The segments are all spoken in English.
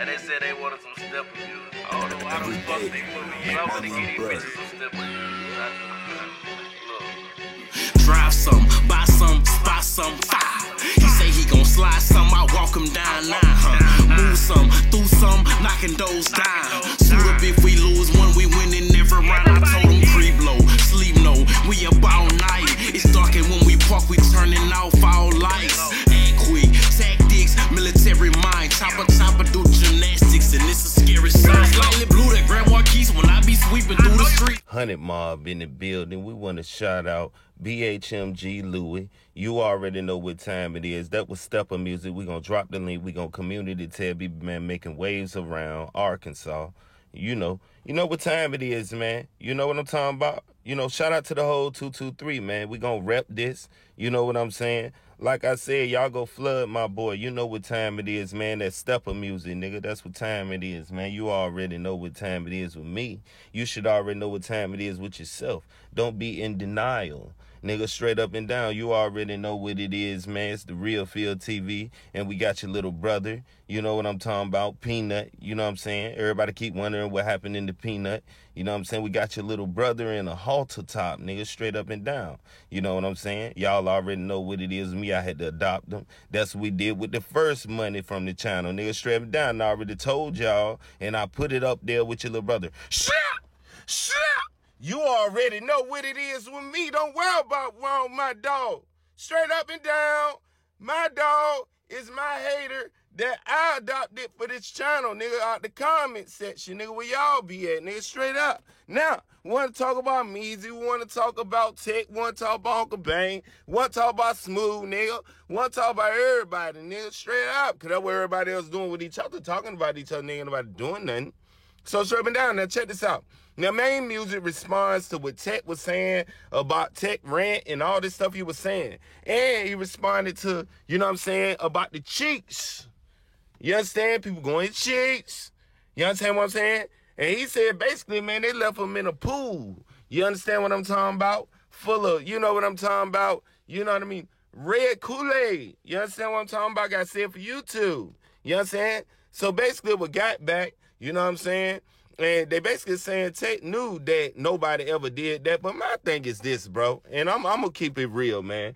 And they said they wanted some stepper music. I don't know how the fuck they put me in. I'm gonna get these bitches some stepper music. Look. Drive some, buy some, spot some, fire. He say he gon' slide some, I walk him down now. Move some, through some, knocking doors down. Suit up if we lose one, we winning every round. I told him creep low, sleep no, we up all night. It's dark and when we park, we turning off all lights. Act quick, tactics, military mind. Chopper, do gymnastics, and it's a scary sight. Slightly blue that grandma keys when I be sweeping through the street. 100 Mob in the building. We want to shout out BHMG Louis. You already know what time it is. That was Stepper Music. We're going to drop the link. We're going to community tab, man, making waves around Arkansas. You know what time it is, man. You know what I'm talking about? Shout out to the whole 223, man. We going to rep this. You know what I'm saying? Like I said, y'all go flood my boy. You know what time it is, man. That Stepper Music, nigga. That's what time it is, man. You already know what time it is with me. You should already know what time it is with yourself. Don't be in denial. Nigga, straight up and down, you already know what it is, man. It's the Real Field TV, and we got your little brother. You know what I'm talking about, Peanut. You know what I'm saying? Everybody keep wondering what happened in the Peanut. You know what I'm saying? We got your little brother in a halter top, nigga, straight up and down. You know what I'm saying? Y'all already know what it is with me. I had to adopt them. That's what we did with the first money from the channel, nigga, straight up and down. I already told y'all, and I put it up there with your little brother. Shut! You already know what it is with me. Don't worry about my dog. Straight up and down, my dog is my hater that I adopted for this channel, nigga, out the comment section, nigga, where y'all be at, nigga, straight up. Now, we want to talk about Musik, we want to talk about TEC, we want to talk about Uncle Bang, we want to talk about Smooth, nigga, we want to talk about everybody, nigga, straight up, because that's what everybody else doing with each other, talking about each other, nigga, nobody doing nothing. So straight up and down, now check this out. Now, Maine Musik responds to what TEC was saying about TEC rant and all this stuff he was saying. And he responded to, you know what I'm saying, about the cheeks. You understand? People going cheeks. You understand what I'm saying? And he said, basically, man, they left him in a pool. You understand what I'm talking about? Full of, you know what I'm talking about? You know what I mean? Red Kool-Aid. You understand what I'm talking about? Got said for YouTube. You understand? So basically, what got back, you know what I'm saying? And they basically saying TEC knew that nobody ever did that. But my thing is this, bro. And I'm going to keep it real, man.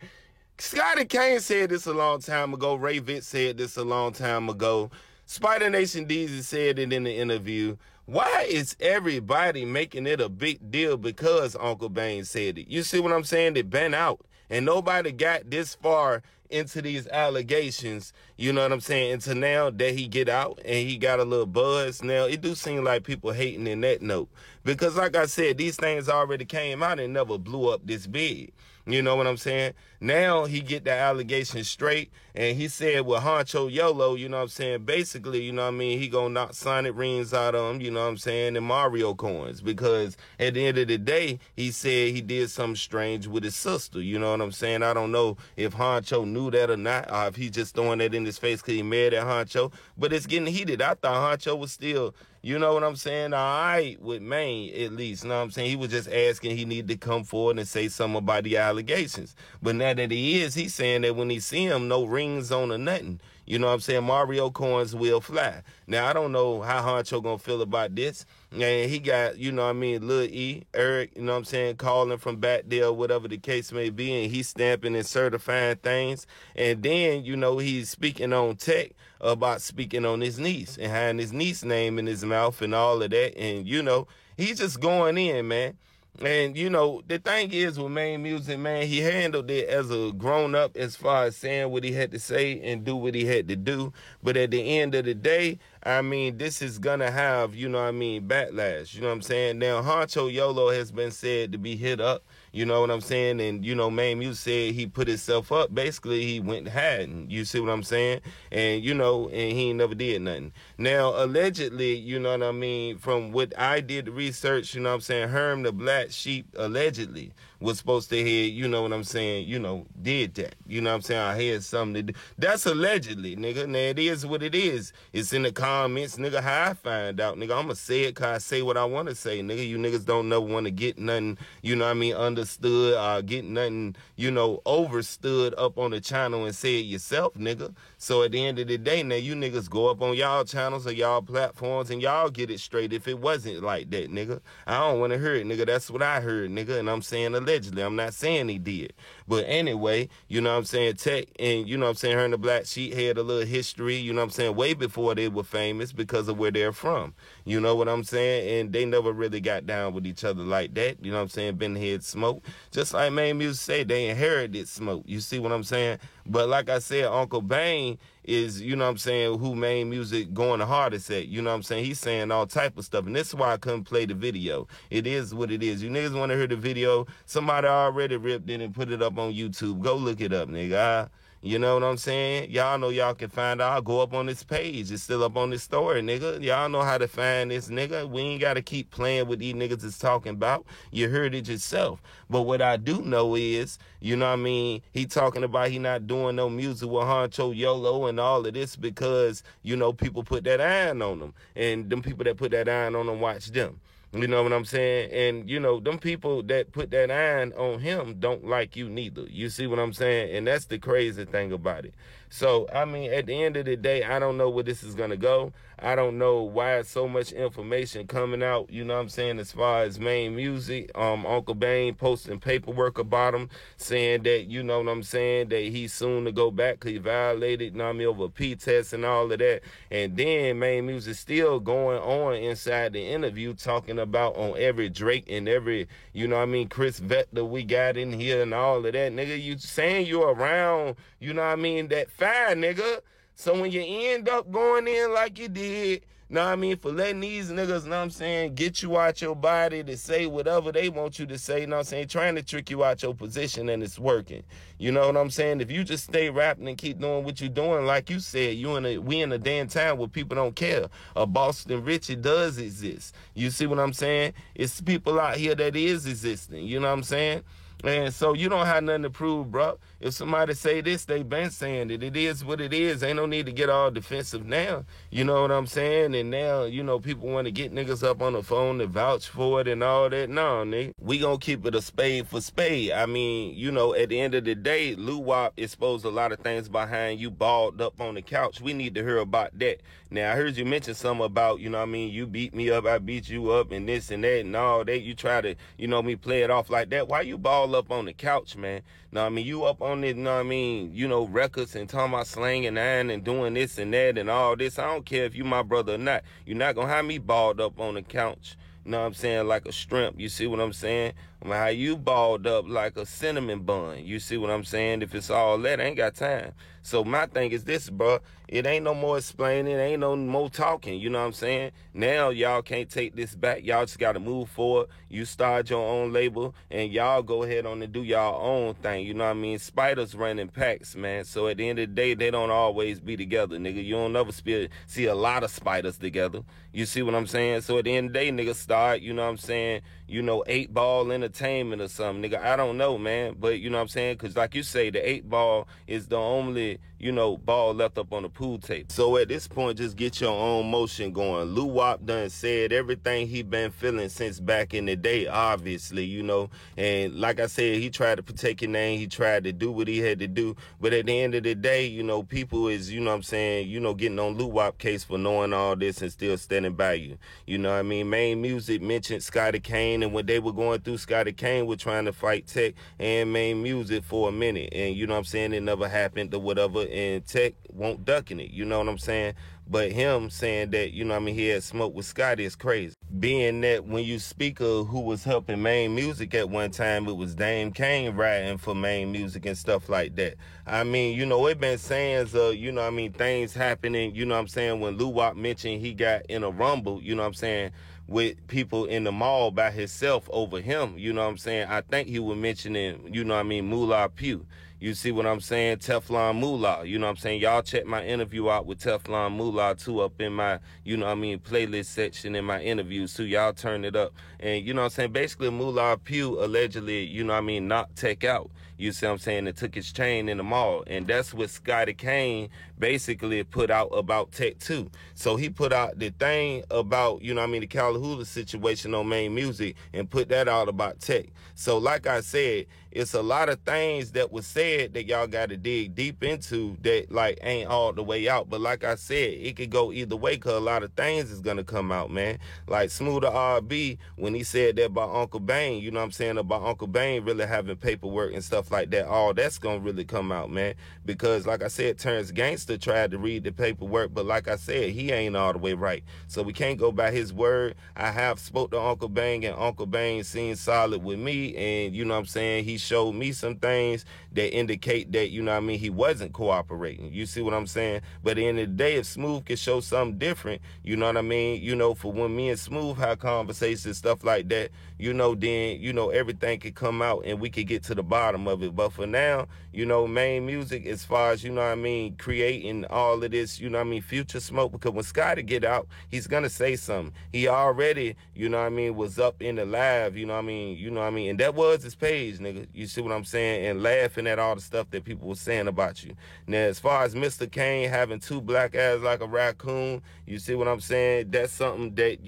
Scotty Kane said this a long time ago. Ray Vitt said this a long time ago. Spider Nation Deezy said it in the interview. Why is everybody making it a big deal because Uncle Bang said it? You see what I'm saying? They been out. And nobody got this far into these allegations, you know what I'm saying, until now that he get out and he got a little buzz. Now, it do seem like people hating in that note. Because like I said, these things already came out and never blew up this big. You know what I'm saying? Now he get the allegations straight, and he said with Honcho YOLO, you know what I'm saying, basically, you know what I mean, he gonna knock Sonic rings out of him, you know what I'm saying, and Mario coins, because at the end of the day, he said he did something strange with his sister, you know what I'm saying? I don't know if Honcho knew that or not, or if he just throwing that in his face because he mad at Honcho, but it's getting heated. I thought Honcho was still, you know what I'm saying, all right with Maine, at least, you know what I'm saying? He was just asking he needed to come forward and say something about the allegations. But now that he is, he's saying that when he see him, no rings on or nothing. You know what I'm saying? Mario coins will fly. Now, I don't know how Honcho gonna feel about this. And he got, you know what I mean, Lil E, Eric, you know what I'm saying, calling from back there, whatever the case may be, and he's stamping and certifying things. And then, you know, he's speaking on TEC about speaking on his niece and having his niece name in his mouth and all of that. And, you know, he's just going in, man. And, you know, the thing is with Maine Musik, man, he handled it as a grown-up as far as saying what he had to say and do what he had to do. But at the end of the day, I mean, this is going to have, you know what I mean, backlash. You know what I'm saying? Now, Honcho YOLO has been said to be hit up. You know what I'm saying? And, you know, Maine Musik said he put himself up. Basically, he went hiding. You see what I'm saying? And, you know, and he ain't never did nothing. Now, allegedly, you know what I mean, from what I did the research, you know what I'm saying, Herm the Black Sheep, allegedly, was supposed to have, you know what I'm saying, you know, did that. You know what I'm saying? I had something to do. That's allegedly, nigga. Now, it is what it is. It's in the comments, nigga, how I find out, nigga. I'ma say it because I say what I want to say, nigga. You niggas don't never want to get nothing, you know what I mean, understood or get nothing, you know, overstood up on the channel and say it yourself, nigga. So at the end of the day, now you niggas go up on y'all channels or y'all platforms and y'all get it straight if it wasn't like that, nigga. I don't want to hear it, nigga. That's what I heard, nigga. And I'm saying allegedly. I'm not saying he did. But anyway, you know what I'm saying, TEC and, you know what I'm saying, her and the Black Sheep had a little history, you know what I'm saying, way before they were famous because of where they're from. You know what I'm saying? And they never really got down with each other like that. You know what I'm saying? Been head smoke. Just like Maine Music say, they inherited smoke. You see what I'm saying? But like I said, Uncle Bane is, you know what I'm saying, who Maine Music going the hardest at. You know what I'm saying? He's saying all type of stuff. And this is why I couldn't play the video. It is what it is. You niggas want to hear the video? Somebody already ripped it and put it up on YouTube. Go look it up, nigga. You know what I'm saying? Y'all know y'all can find out. I'll go up on this page. It's still up on this story, nigga. Y'all know how to find this, nigga. We ain't got to keep playing with these niggas is talking about. You heard it yourself. But what I do know is, you know what I mean, he talking about he not doing no music with Honcho YOLO and all of this because, you know, people put that iron on them. And them people that put that iron on them, watch them. You know what I'm saying? And, you know, them people that put that iron on him don't like you neither. You see what I'm saying? And that's the crazy thing about it. So, I mean, at the end of the day, I don't know where this is going to go. I don't know why so much information coming out, you know what I'm saying, as far as Maine Music. Uncle Bane posting paperwork about him, saying that, you know what I'm saying, that he's soon to go back because he violated, you know what I mean, over P test and all of that. And then Maine Music still going on inside the interview talking about on every Drake and every, you know what I mean, Chris Vector we got in here and all of that. Nigga, you saying you're around, you know what I mean, that fine, nigga. So when you end up going in like you did, know what I mean, for letting these niggas, know what I'm saying, get you out your body to say whatever they want you to say, know what I'm saying, trying to trick you out your position and it's working. You know what I'm saying? If you just stay rapping and keep doing what you're doing, like you said, we in a damn time where people don't care. A Boston Richie does exist. You see what I'm saying? It's people out here that is existing. You know what I'm saying? And so you don't have nothing to prove, bro. If somebody say this, they been saying it. It is what it is. Ain't no need to get all defensive now. You know what I'm saying? And now, you know, people want to get niggas up on the phone to vouch for it and all that. No, nigga. We gonna keep it a spade for spade. I mean, you know, at the end of the day, Lou Wop exposed a lot of things behind you balled up on the couch. We need to hear about that. Now, I heard you mention something about, you know what I mean, you beat me up, I beat you up, and this and that and all that. You try to, you know me, play it off like that. Why you ball up on the couch, man? Know what I mean? You up on it, know what I mean, you know, records and talking about slanging iron and doing this and that and all this. I don't care if you my brother or not. You're not gonna have me balled up on the couch. You know what I'm saying? Like a shrimp. You see what I'm saying? I mean, how you balled up like a cinnamon bun. You see what I'm saying? If it's all that, I ain't got time. So my thing is this, bro. It ain't no more explaining. Ain't no more talking. You know what I'm saying? Now y'all can't take this back. Y'all just got to move forward. You start your own label and y'all go ahead on and do y'all own thing. You know what I mean? Spiders run in packs, man. So at the end of the day, they don't always be together, nigga. You don't never see a lot of spiders together. You see what I'm saying? So at the end of the day, nigga, start, you know what I'm saying, you know, 8 Ball Entertainment or something, nigga. I don't know, man. But you know what I'm saying? Because like you say, the 8 Ball is the only, you know, ball left up on the pool table. So at this point, just get your own motion going. Lou Wop done said everything he been feeling since back in the day, obviously, you know. And like I said, he tried to protect your name. He tried to do what he had to do. But at the end of the day, you know, people is, you know what I'm saying, you know, getting on Lou Wop case for knowing all this and still standing by you. You know what I mean? Maine Music mentioned Scotty Kane, and when they were going through, Scotty Kane was trying to fight TEC and Maine Music for a minute. And you know what I'm saying? It never happened or whatever. And TEC won't ducking it. You know what I'm saying? But him saying that, you know what I mean, he had smoke with Scotty is crazy. Being that when you speak of who was helping Maine Music at one time, it was Dame Kane writing for Maine Music and stuff like that. I mean, you know, it been saying, you know what I mean, things happening, you know what I'm saying, when Lou Wop mentioned he got in a rumble, you know what I'm saying, with people in the mall by himself over him, you know what I'm saying. I think he was mentioning, you know what I mean, Moolah Pugh. You see what I'm saying? Teflon Moolah. You know what I'm saying? Y'all check my interview out with Teflon Moolah too up in my, playlist section in my interviews too. Y'all turn it up. And you know what I'm saying? Basically Moolah Pugh allegedly, knocked Tech out. You see what I'm saying? And took his chain in the mall. And that's what Scotty Kane basically put out about Tech too. So he put out the thing about, the Callahoola situation on Maine Music and put that out about Tech. So like I said, it's a lot of things that was said that y'all got to dig deep into that like ain't all the way out. But like I said, it could go either way because a lot of things is going to come out, man. Like Smoother RB, when he said that about Uncle Bane, about Uncle Bane really having paperwork and stuff like that, all that's going to really come out, man. Because like I said, Terrence Gangster tried to read the paperwork, but like I said, he ain't all the way right. So we can't go by his word. I have spoke to Uncle Bane, and Uncle Bane seemed solid with me, and he showed me some things that indicate that, he wasn't cooperating. You see what I'm saying? But at the end of the day, if Smooth can show something different, for when me and Smooth have conversations, stuff like that, then, everything could come out and we could get to the bottom of it. But for now, Maine Music, as far as, creating all of this, future smoke, because when Scotty get out, he's going to say something. He already, was up in the live, and that was his page, nigga. You see what I'm saying? And laughing at all the stuff that people were saying about you. Now, as far as Mr. Kane having two black eyes like a raccoon, you see what I'm saying? That's something that,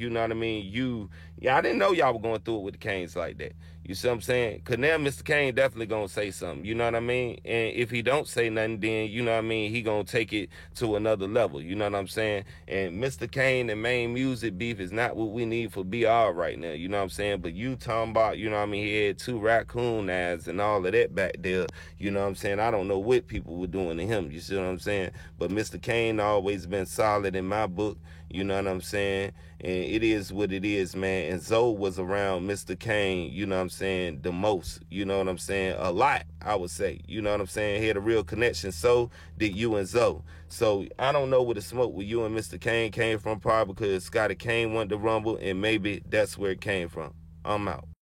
I didn't know y'all were going through it with the Canes like that. You see what I'm saying? Because now Mr. Kane definitely going to say something. You know what I mean? And if he don't say nothing, then, he going to take it to another level. You know what I'm saying? And Mr. Kane and Maine Music beef is not what we need for BR right now. You know what I'm saying? But you talking about, he had two raccoon eyes and all of that back there. You know what I'm saying? I don't know what people were doing to him. You see what I'm saying? But Mr. Kane always been solid in my book. You know what I'm saying? And it is what it is, man. And Zoe was around Mr. Kane, the most. You know what I'm saying? A lot, I would say. You know what I'm saying? He had a real connection. So did you and Zoe. So I don't know where the smoke with you and Mr. Kane came from, probably because Scotty Kane wanted to rumble, and maybe that's where it came from. I'm out.